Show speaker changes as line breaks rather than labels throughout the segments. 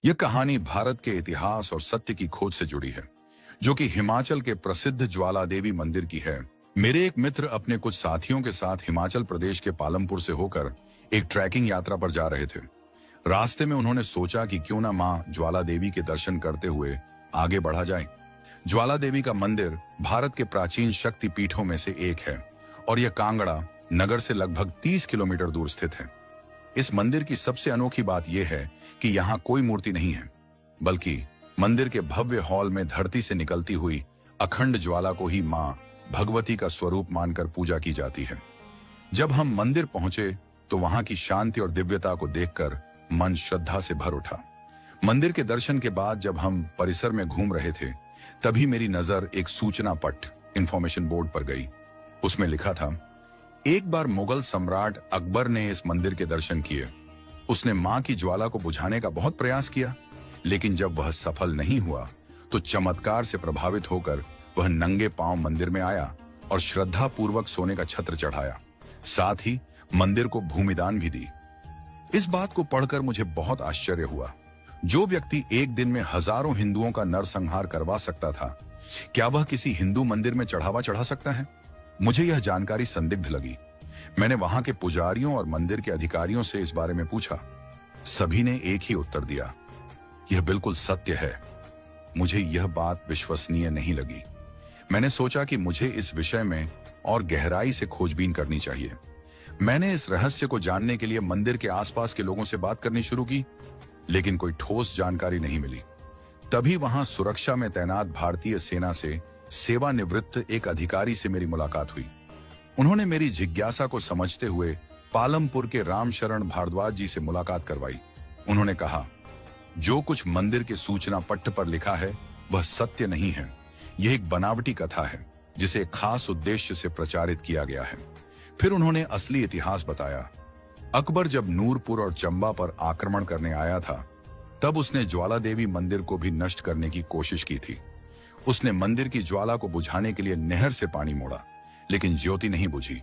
यह कहानी भारत के इतिहास और सत्य की खोज से जुड़ी है, जो कि हिमाचल के प्रसिद्ध ज्वाला देवी मंदिर की है। मेरे एक मित्र अपने कुछ साथियों के साथ हिमाचल प्रदेश के पालमपुर से होकर एक ट्रैकिंग यात्रा पर जा रहे थे। रास्ते में उन्होंने सोचा कि क्यों ना मां ज्वाला देवी के दर्शन करते हुए आगे बढ़ा जाए। ज्वाला देवी का मंदिर भारत के प्राचीन शक्ति पीठों में से एक है और यह कांगड़ा नगर से लगभग 30 किलोमीटर दूर स्थित है। इस मंदिर की सबसे अनोखी बात यह है कि यहाँ कोई मूर्ति नहीं है, बल्कि मंदिर के भव्य हॉल में धरती से निकलती हुई अखंड ज्वाला को ही मां भगवती का स्वरूप मानकर पूजा की जाती है। जब हम मंदिर पहुंचे तो वहां की शांति और दिव्यता को देखकर मन श्रद्धा से भर उठा। मंदिर के दर्शन के बाद जब हम परिसर में घूम रहे थे, तभी मेरी नजर एक सूचना पट इंफॉर्मेशन बोर्ड पर गई। उसमें लिखा था, एक बार मुगल सम्राट अकबर ने इस मंदिर के दर्शन किए। उसने मां की ज्वाला को बुझाने का बहुत प्रयास किया, लेकिन जब वह सफल नहीं हुआ तो चमत्कार से प्रभावित होकर वह नंगे पांव मंदिर में आया और श्रद्धा पूर्वक सोने का छत्र चढ़ाया। साथ ही मंदिर को भूमिदान भी दी। इस बात को पढ़कर मुझे बहुत आश्चर्य हुआ। जो व्यक्ति एक दिन में हजारों हिंदुओं का नरसंहार करवा सकता था, क्या वह किसी हिंदू मंदिर में चढ़ावा चढ़ा सकता है? मुझे यह जानकारी संदिग्ध लगी। मैंने वहां के पुजारियों और मंदिर के अधिकारियों से इस बारे में पूछा। सभी ने एक ही उत्तर दिया, यह बिल्कुल सत्य है। मुझे यह बात विश्वसनीय नहीं लगी। मैंने सोचा कि मुझे इस विषय में और गहराई से खोजबीन करनी चाहिए। मैंने इस रहस्य को जानने के लिए मंदिर के आसपास के लोगों से बात करनी शुरू की, लेकिन कोई ठोस जानकारी नहीं मिली। तभी वहां सुरक्षा में तैनात भारतीय सेना से सेवानिवृत्त एक अधिकारी से मेरी मुलाकात हुई। उन्होंने मेरी जिज्ञासा को समझते हुए पालमपुर के रामशरण भारद्वाज जी से मुलाकात करवाई। उन्होंने कहा, जो कुछ मंदिर के सूचना पट्ट पर लिखा है वह सत्य नहीं है। यह एक बनावटी कथा है जिसे एक खास उद्देश्य से प्रचारित किया गया है। फिर उन्होंने असली इतिहास बताया। अकबर जब नूरपुर और चंबा पर आक्रमण करने आया था, तब उसने ज्वाला देवी मंदिर को भी नष्ट करने की कोशिश की थी। उसने मंदिर की ज्वाला को बुझाने के लिए नहर से पानी मोड़ा, लेकिन ज्योति नहीं बुझी।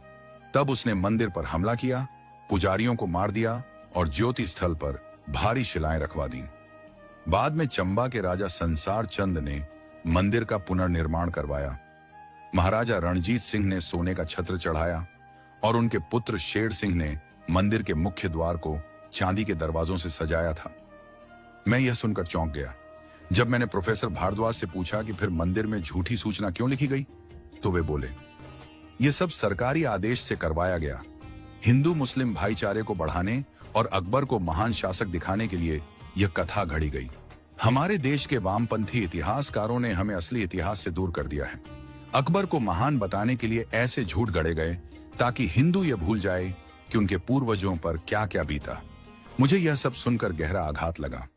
तब उसने मंदिर पर हमला किया, पुजारियों को मार दिया और ज्योति स्थल पर भारी शिलाएं रखवा दी। बाद में चंबा के राजा संसार चंद ने मंदिर का पुनर्निर्माण करवाया। महाराजा रणजीत सिंह ने सोने का छत्र चढ़ाया और उनके पुत्र शेर सिंह ने मंदिर के मुख्य द्वार को चांदी के दरवाजों से सजाया था। मैं यह सुनकर चौंक गया। जब मैंने प्रोफेसर भारद्वाज से पूछा कि फिर मंदिर में झूठी सूचना क्यों लिखी गई, तो वे बोले, यह सब सरकारी आदेश से करवाया गया। हिंदू मुस्लिम भाईचारे को बढ़ाने और अकबर को महान शासक दिखाने के लिए यह कथा घड़ी गई। हमारे देश के वामपंथी इतिहासकारों ने हमें असली इतिहास से दूर कर दिया है। अकबर को महान बताने के लिए ऐसे झूठ गढ़े गए ताकि हिंदू यह भूल जाए कि उनके पूर्वजों पर क्या क्या बीता। मुझे यह सब सुनकर गहरा आघात लगा।